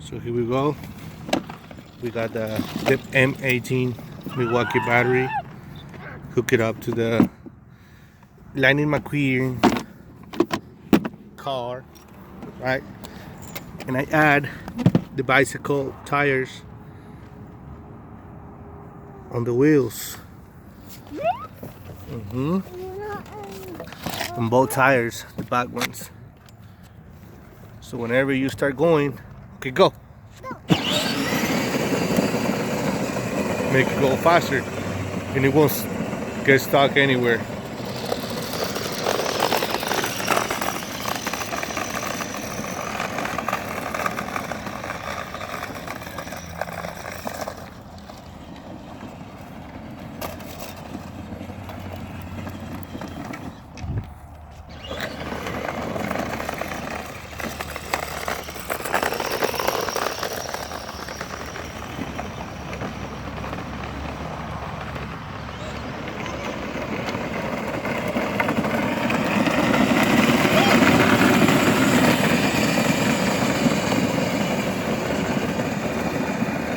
So here we go. We got the Dip M18 Milwaukee battery. Hook it up to the Lightning McQueen car, right? And I add the bicycle tires on the wheels. On both tires, the back ones. So whenever you start going, okay, go. Make it go faster, and it won't get stuck anywhere.